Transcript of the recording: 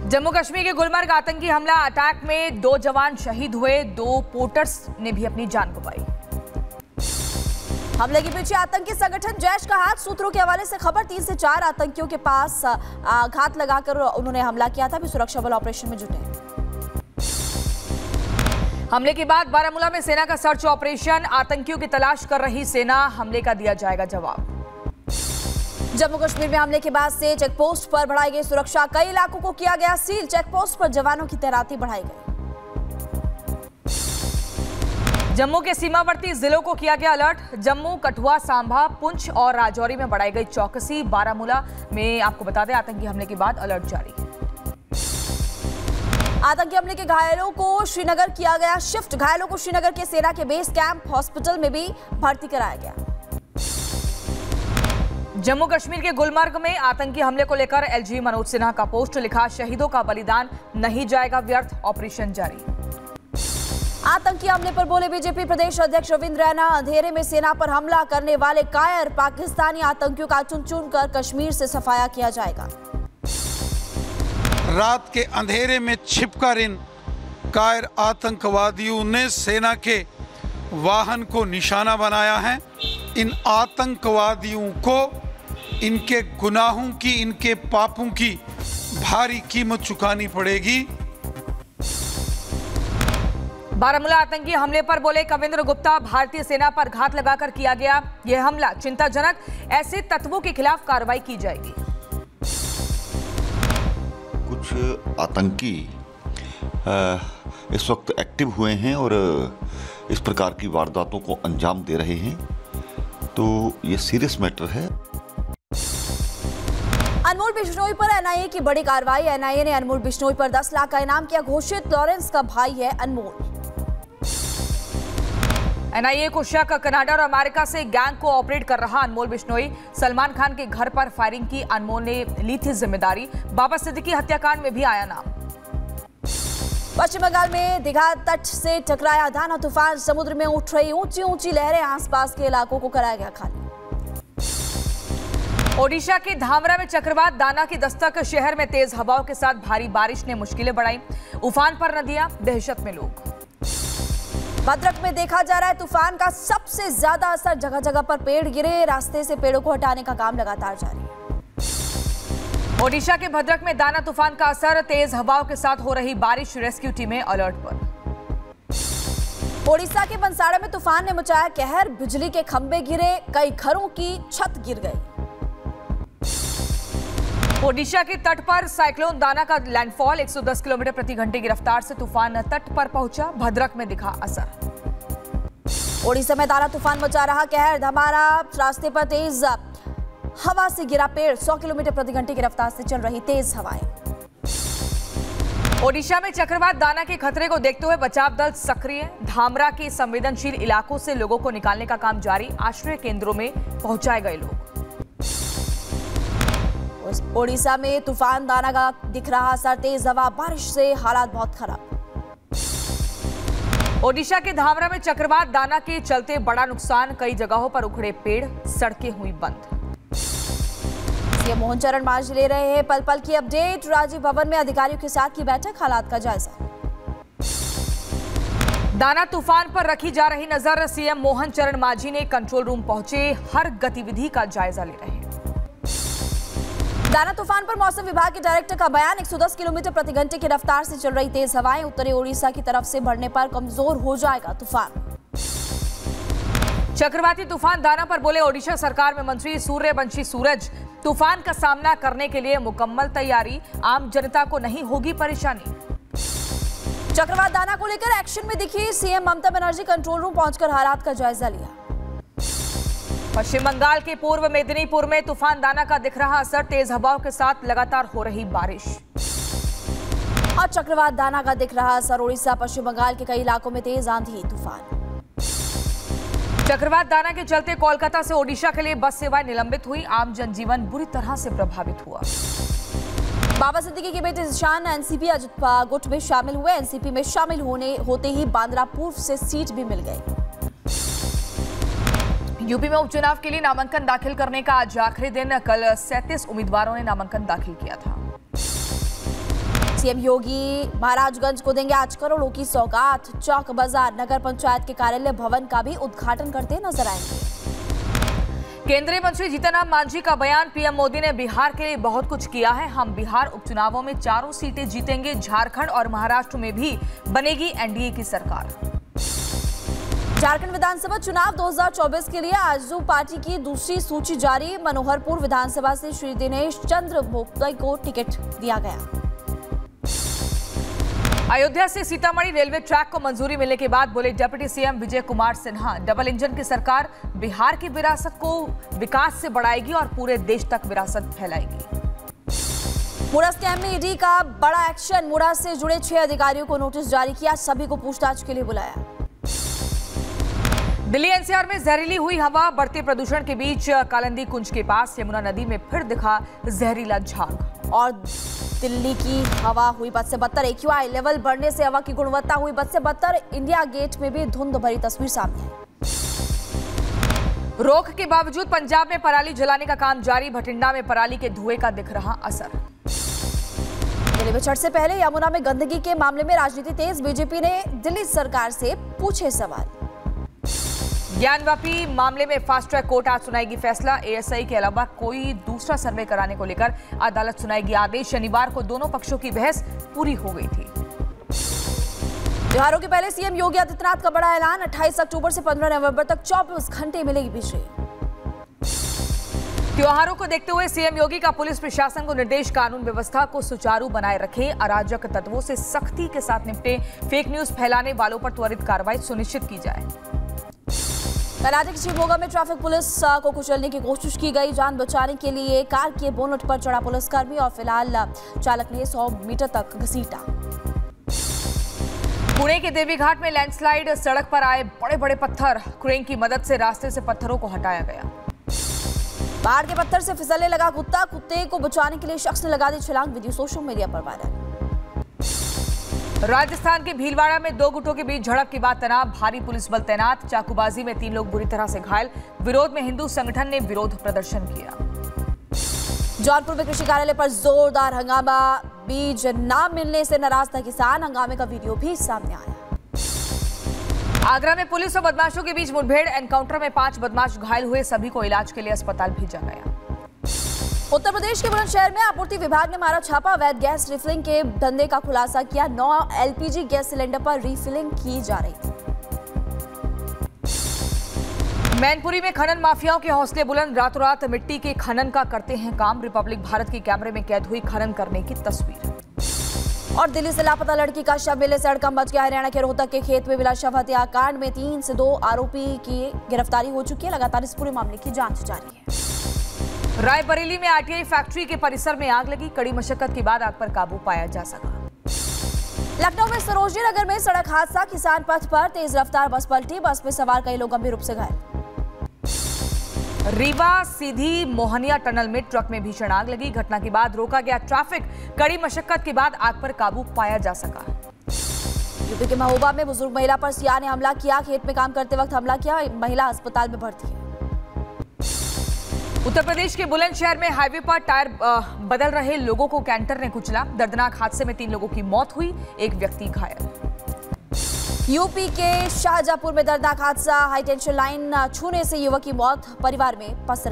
जम्मू कश्मीर के गुलमर्ग आतंकी हमला अटैक में 2 जवान शहीद हुए, 2 पोर्टर्स ने भी अपनी जान गंवाई। हमले के पीछे आतंकी संगठन जैश का हाथ। सूत्रों के हवाले से खबर 3 से 4 आतंकियों के पास घात लगाकर उन्होंने हमला किया था। अभी सुरक्षा बल ऑपरेशन में जुटे हैं। हमले के बाद बारामूला में सेना का सर्च ऑपरेशन, आतंकियों की तलाश कर रही सेना, हमले का दिया जाएगा जवाब। जम्मू कश्मीर में हमले के बाद से चेकपोस्ट पर बढ़ाई गई सुरक्षा, कई इलाकों को किया गया सील। चेकपोस्ट पर जवानों की तैनाती बढ़ाई गई। जम्मू के सीमावर्ती जिलों को किया गया अलर्ट। जम्मू, कठुआ, सांभा, पुंछ और राजौरी में बढ़ाई गई चौकसी। बारामूला में आपको बता दें आतंकी हमले के बाद अलर्ट जारी। आतंकी हमले के घायलों को श्रीनगर किया गया शिफ्ट। घायलों को श्रीनगर के सेना के बेस कैंप हॉस्पिटल में भी भर्ती कराया गया। जम्मू कश्मीर के गुलमर्ग में आतंकी हमले को लेकर एलजी मनोज सिन्हा का पोस्ट लिखा, शहीदों का बलिदान नहीं जाएगा व्यर्थ, ऑपरेशन जारी। आतंकी हमले पर बोले बीजेपी प्रदेश अध्यक्ष रविंद्र रैना, अंधेरे में सेना पर हमला करने वाले कायर पाकिस्तानी आतंकियों का चुन चुन कर कश्मीर से सफाया किया जाएगा। रात के अंधेरे में छिपकर इन कायर आतंकवादियों ने सेना के वाहन को निशाना बनाया है। इन आतंकवादियों को इनके गुनाहों की, इनके पापों की भारी कीमत चुकानी पड़ेगी। बारामूला आतंकी हमले पर बोले कविंद्र गुप्ता, भारतीय सेना पर घात लगाकर किया गया यह हमला चिंताजनक, ऐसे तत्वों के खिलाफ कार्रवाई की जाएगी। कुछ आतंकी इस वक्त एक्टिव हुए हैं और इस प्रकार की वारदातों को अंजाम दे रहे हैं, तो ये सीरियस मैटर है। अनमोल बिश्नोई पर एनआईए की बड़ी कार्रवाई। एनआईए ने अनमोल बिश्नोई पर 10 लाख का इनाम किया घोषित। लॉरेंस का भाई है अनमोल। एनआईए को शक, कनाडा और अमेरिका से गैंग को ऑपरेट कर रहा अनमोल बिश्नोई। सलमान खान के घर पर फायरिंग की अनमोल ने ली थी जिम्मेदारी। बाबा सिद्दीकी हत्याकांड में भी आया नाम। पश्चिम बंगाल में दीघा तट से टकराया दाना तूफान, समुद्र में उठ रही ऊंची ऊंची लहरें, आसपास के इलाकों को कराया गया खाली। ओडिशा के धामरा में चक्रवात दाना की दस्तक, शहर में तेज हवाओं के साथ भारी बारिश ने मुश्किलें बढ़ाई। उफान पर नदियां, दहशत में लोग। भद्रक में देखा जा रहा है तूफान का सबसे ज्यादा असर, जगह जगह पर पेड़ गिरे, रास्ते से पेड़ों को हटाने का काम लगातार जारी है। ओडिशा के भद्रक में दाना तूफान का असर, तेज हवाओं के साथ हो रही बारिश, रेस्क्यू टीमें अलर्ट पर। ओडिशा के बंसाड़ा में तूफान ने मचाया कहर, बिजली के खंभे गिरे, कई घरों की छत गिर गई। ओडिशा के तट पर साइक्लोन दाना का लैंडफॉल, 110 किलोमीटर प्रति घंटे की रफ्तार से तूफान तट पर पहुंचा। भद्रक में दिखा असर। ओडिशा में दाना तूफान मचा रहा कहर, धमारा रास्ते पर तेज हवा से गिरा पेड़, 100 किलोमीटर प्रति घंटे की रफ्तार से चल रही तेज हवाएं। ओडिशा में चक्रवात दाना के खतरे को देखते हुए बचाव दल सक्रिय। धामरा के संवेदनशील इलाकों से लोगों को निकालने का काम जारी, आश्रय केंद्रों में पहुंचाए गए लोग। ओडिशा में तूफान दाना का दिख रहा असर, तेज हवा, बारिश से हालात बहुत खराब। ओडिशा के धामरा में चक्रवात दाना के चलते बड़ा नुकसान, कई जगहों पर उखड़े पेड़, सड़कें हुई बंद। सीएम मोहन चरण मांझी ले रहे हैं पल पल की अपडेट। राजीव भवन में अधिकारियों के साथ की बैठक, हालात का जायजा। दाना तूफान पर रखी जा रही नजर, सीएम मोहन चरण मांझी ने कंट्रोल रूम पहुंचे, हर गतिविधि का जायजा ले रहे हैं। दाना तूफान पर मौसम विभाग के डायरेक्टर का बयान, 110 किलोमीटर प्रति घंटे की रफ्तार से चल रही तेज हवाएं, उत्तरी ओडिशा की तरफ से बढ़ने पर कमजोर हो जाएगा तूफान। चक्रवाती तूफान दाना पर बोले ओडिशा सरकार में मंत्री सूर्यवंशी सूरज, तूफान का सामना करने के लिए मुकम्मल तैयारी, आम जनता को नहीं होगी परेशानी। चक्रवात दाना को लेकर एक्शन में दिखी CM Mamata Banerjee, control room पहुंचकर हालात का जायजा लिया। पश्चिम बंगाल के पूर्व मेदिनीपुर में तूफान दाना का दिख रहा असर, तेज हवाओं के साथ लगातार हो रही बारिश। और चक्रवात दाना का दिख रहा असर, ओडिशा पश्चिम बंगाल के कई इलाकों में तेज आंधी तूफान। चक्रवात दाना के चलते कोलकाता से ओडिशा के लिए बस सेवाएं निलंबित हुई, आम जनजीवन बुरी तरह से प्रभावित हुआ। बाबा सिद्दीकी के बेटे जिशान एनसीपी गुट में शामिल हुए। एनसीपी में शामिल होते ही बांद्रा पूर्व से सीट भी मिल गई। यूपी में उपचुनाव के लिए नामांकन दाखिल करने का आज आखिरी दिन, कल 37 उम्मीदवारों ने नामांकन दाखिल किया था। सीएम योगी महाराजगंज को देंगे आज करोड़ों की सौगात। चौक बाजार नगर पंचायत के कार्यालय भवन का भी उद्घाटन करते नजर आएंगे। केंद्रीय मंत्री जीतन राम मांझी का बयान, पीएम मोदी ने बिहार के लिए बहुत कुछ किया है। हम बिहार उपचुनावों में 4 सीटें जीतेंगे। झारखंड और महाराष्ट्र में भी बनेगी एनडीए की सरकार। झारखंड विधानसभा चुनाव 2024 के लिए आजसू पार्टी की दूसरी सूची जारी। मनोहरपुर विधानसभा से श्री दिनेश चंद्र मोक्ताई को टिकट दिया गया। अयोध्या से सीतामढ़ी रेलवे ट्रैक को मंजूरी मिलने के बाद बोले deputy CM Vijay Kumar Sinha, double engine की सरकार बिहार की विरासत को विकास से बढ़ाएगी और पूरे देश तक विरासत फैलाएगी। मुड़ा स्कैम में ईडी का बड़ा एक्शन। मुड़ा से जुड़े 6 अधिकारियों को नोटिस जारी किया, सभी को पूछताछ के लिए बुलाया। दिल्ली एनसीआर में जहरीली हुई हवा। बढ़ते प्रदूषण के बीच कालिंदी कुंज के पास यमुना नदी में फिर दिखा जहरीला झाग। और दिल्ली की हवा हुई बद से बदतर। एक्यूआई लेवल बढ़ने से हवा की गुणवत्ता हुई बद से बदतर। इंडिया गेट में भी धुंध भरी तस्वीर सामने आई। रोक के बावजूद पंजाब में पराली जलाने का काम जारी। भटिंडा में पराली के धुएं का दिख रहा असर। दिल्ली में छठ से पहले यमुना में गंदगी के मामले में राजनीति तेज। बीजेपी ने दिल्ली सरकार से पूछे सवाल। ज्ञानवापी मामले में फास्ट ट्रैक कोर्ट आज सुनाएगी फैसला। एएसआई के अलावा कोई दूसरा सर्वे कराने को लेकर अदालत सुनाएगी आदेश। शनिवार को दोनों पक्षों की बहस पूरी हो गई थी। त्योहारों के पहले सीएम योगी आदित्यनाथ का बड़ा ऐलान। 28 अक्टूबर से 15 नवंबर तक 24 घंटे मिलेगी बिजली। त्योहारों को देखते हुए सीएम योगी का पुलिस प्रशासन को निर्देश, कानून व्यवस्था को सुचारू बनाए रखे, अराजक तत्वों से सख्ती के साथ निपटे, फेक न्यूज फैलाने वालों पर त्वरित कार्रवाई सुनिश्चित की जाए। कर्नाटक के शिवमोगा में ट्रैफिक पुलिस को कुचलने की कोशिश की गई। जान बचाने के लिए कार के बोनट पर चढ़ा पुलिसकर्मी और फिलहाल चालक ने 100 मीटर तक घसीटा। पुणे के देवीघाट में लैंडस्लाइड। सड़क पर आए बड़े बड़े पत्थर। क्रेन की मदद से रास्ते से पत्थरों को हटाया गया। पहाड़ के पत्थर से फिसलने लगा कुत्ता। कुत्ते को बचाने के लिए शख्स ने लगा दी छलांग। वीडियो सोशल मीडिया पर वायरल। राजस्थान के भीलवाड़ा में 2 गुटों के बीच झड़प के बाद तनाव। भारी पुलिस बल तैनात। चाकूबाजी में 3 लोग बुरी तरह से घायल। विरोध में हिंदू संगठन ने विरोध प्रदर्शन किया। जौनपुर में कृषि कार्यालय पर जोरदार हंगामा। बीज न मिलने से नाराज था किसान। हंगामे का वीडियो भी सामने आया। आगरा में पुलिस और बदमाशों के बीच मुठभेड़। एनकाउंटर में 5 बदमाश घायल हुए। सभी को इलाज के लिए अस्पताल भेजा गया। उत्तर प्रदेश के बुलंदशहर में आपूर्ति विभाग ने मारा छापा। अवैध गैस रिफिलिंग के धंधे का खुलासा किया। 9 एलपीजी गैस सिलेंडर पर रिफिलिंग की जा रही थी। मैनपुरी में खनन माफियाओं के हौसले बुलंद। रातों रात मिट्टी के खनन का करते हैं काम। रिपब्लिक भारत के कैमरे में कैद हुई खनन करने की तस्वीर। और दिल्ली से लापता लड़की का शव मिलने से हड़कंप मच गया। हरियाणा के रोहतक के खेत में मिला शव। हत्याकांड में 3 से 2 आरोपी की गिरफ्तारी हो चुकी है। लगातार इस पूरे मामले की जांच जारी है। रायबरेली में आरटीआई फैक्ट्री के परिसर में आग लगी। कड़ी मशक्कत के बाद आग पर काबू पाया जा सका। लखनऊ में सरोजनी नगर में सड़क हादसा। किसान पथ पर तेज रफ्तार बस पलटी। बस में सवार कई लोग गंभीर रूप से घायल। रीवा सीधी मोहनिया टनल में ट्रक में भीषण आग लगी। घटना के बाद रोका गया ट्रैफिक। कड़ी मशक्कत के बाद आग पर काबू पाया जा सका। यूपी के महोबा में बुजुर्ग महिला पर सियार ने हमला किया। खेत में काम करते वक्त हमला किया। महिला अस्पताल में भर्ती है। उत्तर प्रदेश के बुलंदशहर में हाईवे पर टायर बदल रहे लोगों को कैंटर ने कुचला। दर्दनाक हादसे में 3 लोगों की मौत हुई। एक व्यक्ति घायल। यूपी के शाहजहांपुर में दर्दनाक हादसा। हाई टेंशन लाइन छूने से युवक की मौत। परिवार में पसरा